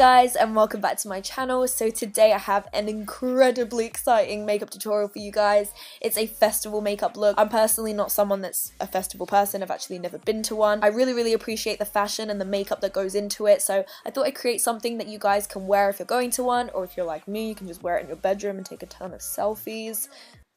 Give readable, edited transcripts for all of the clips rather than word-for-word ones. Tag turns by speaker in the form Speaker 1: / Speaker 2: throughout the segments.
Speaker 1: guys, and welcome back to my channel. So today I have an incredibly exciting makeup tutorial for you guys. It's a festival makeup look. I'm personally not someone that's a festival person. I've actually never been to one. I really appreciate the fashion and the makeup that goes into it, so I thought I'd create something that you guys can wear if you're going to one, or if you're like me, you can just wear it in your bedroom and take a ton of selfies.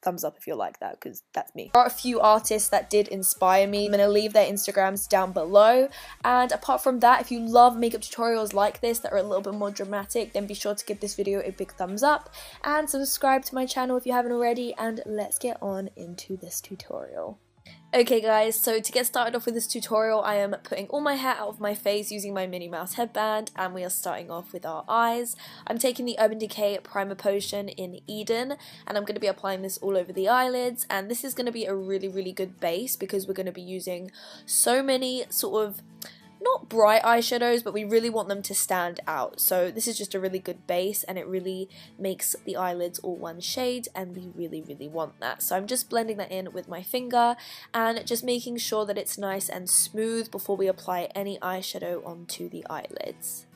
Speaker 1: Thumbs up if you're like that, because that's me. There are a few artists that did inspire me. I'm going to leave their Instagrams down below. And apart from that, if you love makeup tutorials like this that are a little bit more dramatic, then be sure to give this video a big thumbs up and subscribe to my channel if you haven't already, and let's get on into this tutorial. Okay guys, so to get started off with this tutorial, I am putting all my hair out of my face using my Minnie Mouse headband, and we are starting off with our eyes. I'm taking the Urban Decay Primer Potion in Eden, and I'm going to be applying this all over the eyelids, and this is going to be a really good base because we're going to be using so many sort of not bright eyeshadows, but we really want them to stand out. So this is just a really good base, and it really makes the eyelids all one shade, and we really want that. So I'm just blending that in with my finger and just making sure that it's nice and smooth before we apply any eyeshadow onto the eyelids.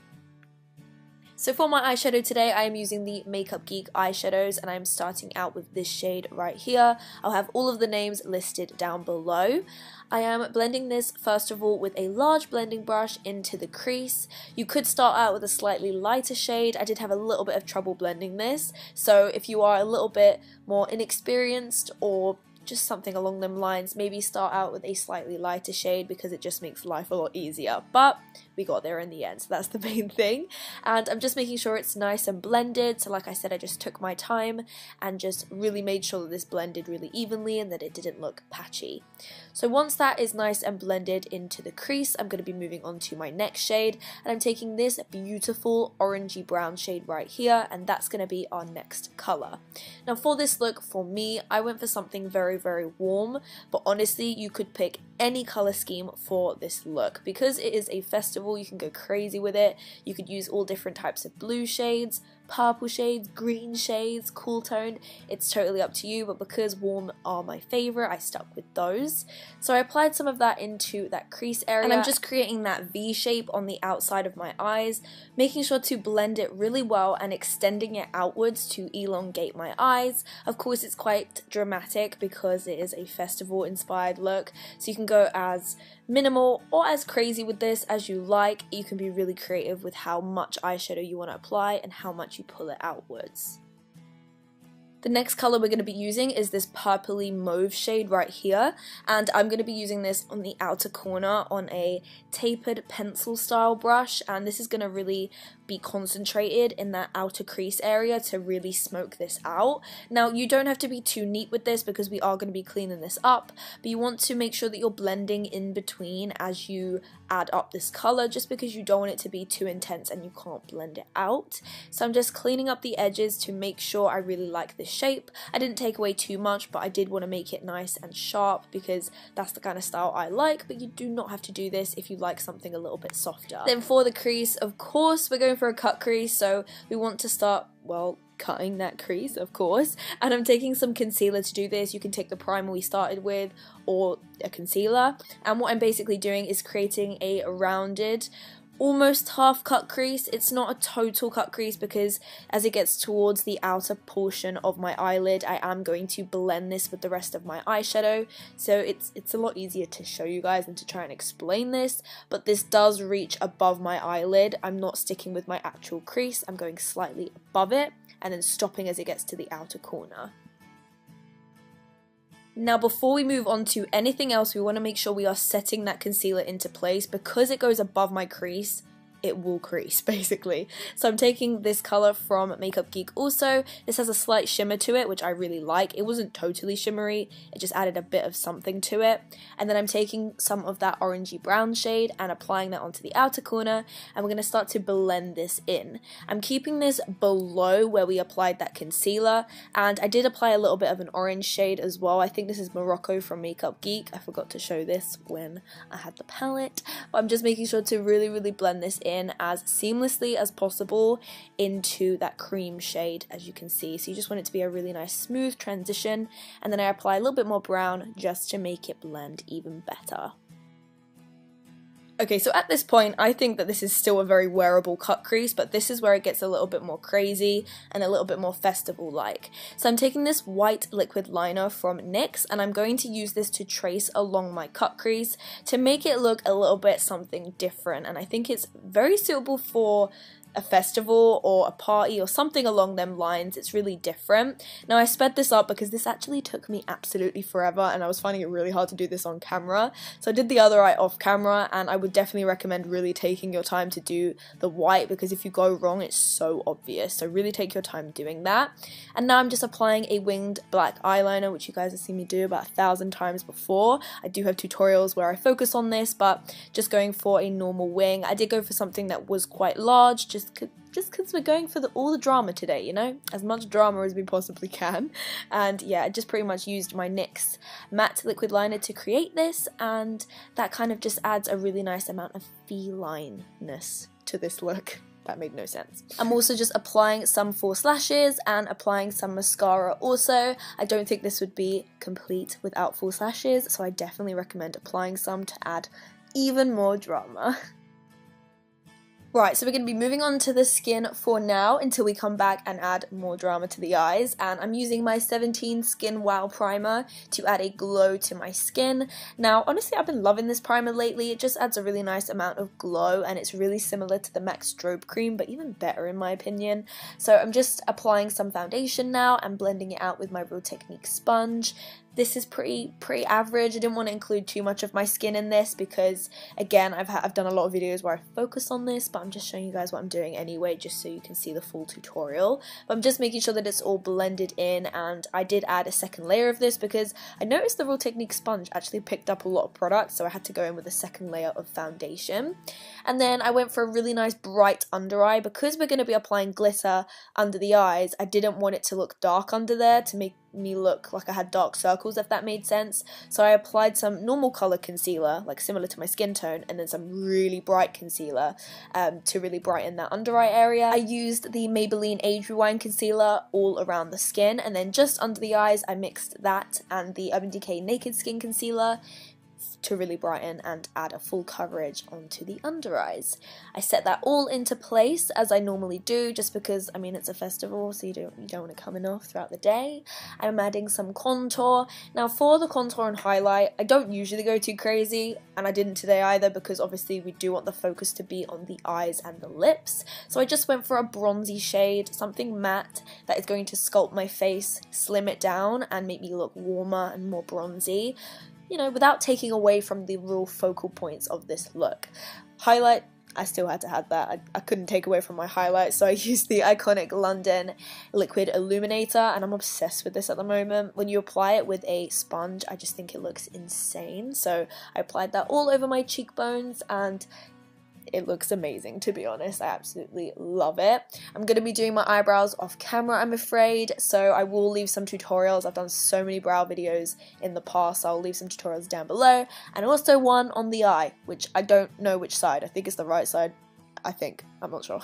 Speaker 1: So for my eyeshadow today, I am using the Makeup Geek eyeshadows, and I'm starting out with this shade right here. I'll have all of the names listed down below. I am blending this first of all with a large blending brush into the crease. You could start out with a slightly lighter shade. I did have a little bit of trouble blending this, so if you are a little bit more inexperienced or just something along them lines, maybe start out with a slightly lighter shade because it just makes life a lot easier. But we got there in the end, so that's the main thing. And I'm just making sure it's nice and blended. So like I said, I just took my time and just really made sure that this blended really evenly and that it didn't look patchy. So once that is nice and blended into the crease, I'm going to be moving on to my next shade, and I'm taking this beautiful orangey brown shade right here, and that's going to be our next colour. Now for this look, for me, I went for something very warm, but honestly you could pick any colour scheme for this look. Because it is a festival, you can go crazy with it. You could use all different types of blue shades, purple shades, green shades, cool tone. It's totally up to you, but because warm are my favourite, I stuck with those. So I applied some of that into that crease area, and I'm just creating that V shape on the outside of my eyes, making sure to blend it really well and extending it outwards to elongate my eyes. Of course it's quite dramatic because it is a festival inspired look, so you can go as minimal or as crazy with this as you like. You can be really creative with how much eyeshadow you want to apply and how much you pull it outwards. The next colour we're going to be using is this purpley mauve shade right here, and I'm going to be using this on the outer corner on a tapered pencil style brush, and this is going to really be concentrated in that outer crease area to really smoke this out. Now you don't have to be too neat with this because we are going to be cleaning this up, but you want to make sure that you're blending in between as you add up this colour, just because you don't want it to be too intense and you can't blend it out. So I'm just cleaning up the edges to make sure I really like this shape. I didn't take away too much, but I did want to make it nice and sharp because that's the kind of style I like, but you do not have to do this if you like something a little bit softer. Then for the crease, of course, we're going for a cut crease, so we want to start, well, cutting that crease, of course, and I'm taking some concealer to do this. You can take the primer we started with or a concealer, and what I'm basically doing is creating a rounded, almost half cut crease. It's not a total cut crease because as it gets towards the outer portion of my eyelid, I am going to blend this with the rest of my eyeshadow, so it's a lot easier to show you guys than to try and explain this, but this does reach above my eyelid. I'm not sticking with my actual crease, I'm going slightly above it and then stopping as it gets to the outer corner. Now before we move on to anything else, we want to make sure we are setting that concealer into place. Because it goes above my crease, it will crease basically. So I'm taking this colour from Makeup Geek also. This has a slight shimmer to it, which I really like. It wasn't totally shimmery, it just added a bit of something to it. And then I'm taking some of that orangey brown shade and applying that onto the outer corner, and we're going to start to blend this in. I'm keeping this below where we applied that concealer, and I did apply a little bit of an orange shade as well. I think this is Morocco from Makeup Geek. I forgot to show this when I had the palette, but I'm just making sure to really blend this in as seamlessly as possible into that cream shade, as you can see. So you just want it to be a really nice smooth transition, and then I apply a little bit more brown just to make it blend even better. Okay, so at this point, I think that this is still a very wearable cut crease, but this is where it gets a little bit more crazy and a little bit more festival-like. So I'm taking this white liquid liner from NYX, and I'm going to use this to trace along my cut crease to make it look a little bit something different, and I think it's very suitable for a festival or a party or something along them lines. It's really different. Now I sped this up because this actually took me absolutely forever and I was finding it really hard to do this on camera. So I did the other eye off camera, and I would definitely recommend really taking your time to do the white, because if you go wrong it's so obvious. So really take your time doing that. And now I'm just applying a winged black eyeliner, which you guys have seen me do about 1,000 times before. I do have tutorials where I focus on this, but just going for a normal wing. I did go for something that was quite large, just because we're going for all the drama today, you know, as much drama as we possibly can. And yeah, I just pretty much used my NYX matte liquid liner to create this, and that kind of just adds a really nice amount of feline-ness to this look. That made no sense. I'm also just applying some false lashes and applying some mascara also. I don't think this would be complete without false lashes, so I definitely recommend applying some to add even more drama. Right, so we're going to be moving on to the skin for now until we come back and add more drama to the eyes, and I'm using my 17 Skin Wow Primer to add a glow to my skin. Now, honestly, I've been loving this primer lately. It just adds a really nice amount of glow, and it's really similar to the MAC Strobe Cream, but even better in my opinion. So I'm just applying some foundation now and blending it out with my Real Technique sponge. This is pretty average. I didn't want to include too much of my skin in this because, again, I've done a lot of videos where I focus on this, but I'm just showing you guys what I'm doing anyway, just so you can see the full tutorial. But I'm just making sure that it's all blended in, and I did add a second layer of this because I noticed the Real Technique sponge actually picked up a lot of product, so I had to go in with a second layer of foundation. And then I went for a really nice bright under eye. Because we're going to be applying glitter under the eyes, I didn't want it to look dark under there to make me look like I had dark circles, if that made sense. So I applied some normal color concealer, like similar to my skin tone, and then some really bright concealer to really brighten that under eye area. I used the Maybelline Age Rewind concealer all around the skin, and then just under the eyes I mixed that and the Urban Decay Naked Skin concealer to really brighten and add a full coverage onto the under eyes. I set that all into place as I normally do, just because, I mean, it's a festival, so you don't want it coming off throughout the day. I'm adding some contour. Now for the contour and highlight, I don't usually go too crazy, and I didn't today either, because obviously we do want the focus to be on the eyes and the lips. So I just went for a bronzy shade, something matte that is going to sculpt my face, slim it down, and make me look warmer and more bronzy, you know, without taking away from the real focal points of this look. Highlight, I still had to have that. I couldn't take away from my highlight, so I used the iconic London Liquid Illuminator, and I'm obsessed with this at the moment. When you apply it with a sponge, I just think it looks insane. So I applied that all over my cheekbones, and it looks amazing, to be honest. I absolutely love it. I'm going to be doing my eyebrows off camera, I'm afraid, so I will leave some tutorials. I've done so many brow videos in the past, so I'll leave some tutorials down below, and also one on the eye, which I don't know which side. I think it's the right side. I'm not sure.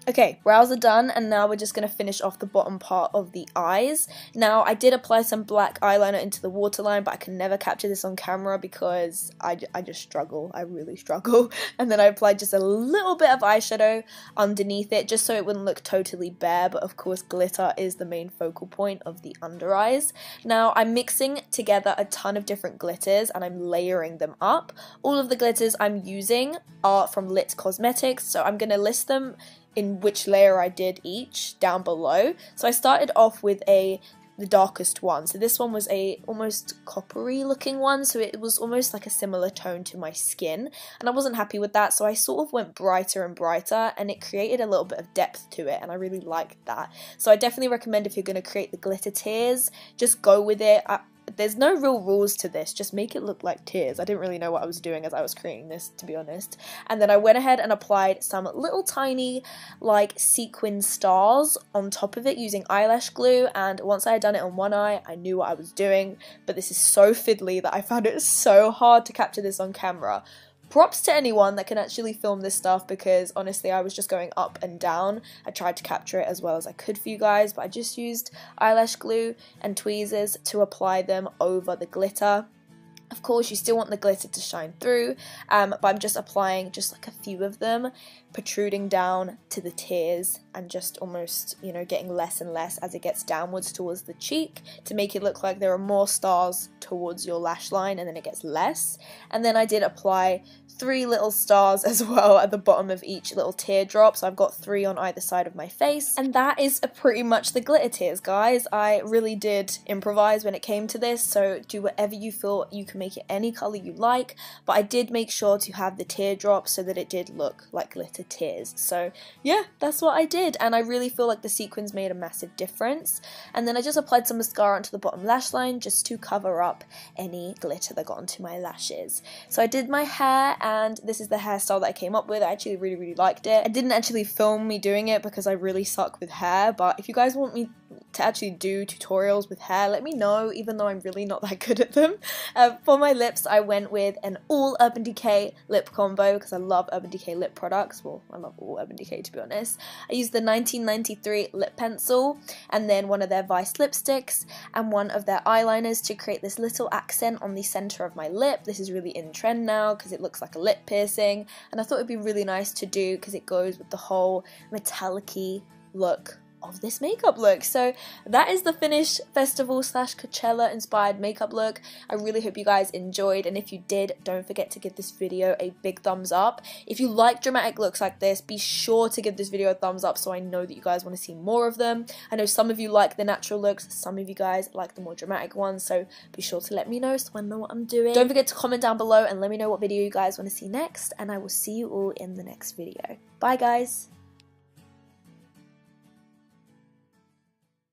Speaker 1: Okay, brows are done, and now we're just going to finish off the bottom part of the eyes. Now, I did apply some black eyeliner into the waterline, but I can never capture this on camera because I just struggle. I really struggle. And then I applied just a little bit of eyeshadow underneath it, just so it wouldn't look totally bare, but of course glitter is the main focal point of the under eyes. Now, I'm mixing together a ton of different glitters, and I'm layering them up. All of the glitters I'm using are from Lit Cosmetics, so I'm going to list them in which layer I did each down below. So I started off with the darkest one. So this one was a almost coppery looking one, so it was almost like a similar tone to my skin, and I wasn't happy with that, so I sort of went brighter and brighter, and it created a little bit of depth to it, and I really liked that. So I definitely recommend, if you're going to create the glitter tears, just go with it. There's no real rules to this, just make it look like tears. I didn't really know what I was doing as I was creating this, to be honest. And then I went ahead and applied some little tiny like sequin stars on top of it using eyelash glue, and once I had done it on one eye, I knew what I was doing, but this is so fiddly that I found it so hard to capture this on camera. Props to anyone that can actually film this stuff, because honestly I was just going up and down. I tried to capture it as well as I could for you guys, but I just used eyelash glue and tweezers to apply them over the glitter. Of course, you still want the glitter to shine through, but I'm just applying just like a few of them, protruding down to the tears and just almost, you know, getting less and less as it gets downwards towards the cheek to make it look like there are more stars towards your lash line, and then it gets less. And then I did apply 3 little stars as well at the bottom of each little teardrop, so I've got 3 on either side of my face. And that is pretty much the glitter tears, guys. I really did improvise when it came to this, so do whatever you feel. You can make it any colour you like, but I did make sure to have the teardrops so that it did look like glitter tears. So yeah, that's what I did, and I really feel like the sequins made a massive difference. And then I just applied some mascara onto the bottom lash line just to cover up any glitter that got onto my lashes. So I did my hair, and this is the hairstyle that I came up with. I actually really liked it. I didn't actually film me doing it because I really suck with hair, but if you guys want me to actually do tutorials with hair, let me know, even though I'm really not that good at them. For my lips, I went with an all Urban Decay lip combo because I love Urban Decay lip products. Well, I love all Urban Decay, to be honest. I used the 1993 lip pencil, and then one of their Vice lipsticks and one of their eyeliners to create this little accent on the center of my lip. This is really in trend now because it looks like a lip piercing, and I thought it'd be really nice to do because it goes with the whole metallic-y look of this makeup look. So that is the finished festival / Coachella inspired makeup look. I really hope you guys enjoyed, and if you did, don't forget to give this video a big thumbs up. If you like dramatic looks like this, be sure to give this video a thumbs up so I know that you guys want to see more of them. I know some of you like the natural looks, some of you guys like the more dramatic ones, so be sure to let me know so I know what I'm doing. Don't forget to comment down below and let me know what video you guys want to see next, and I will see you all in the next video. Bye guys!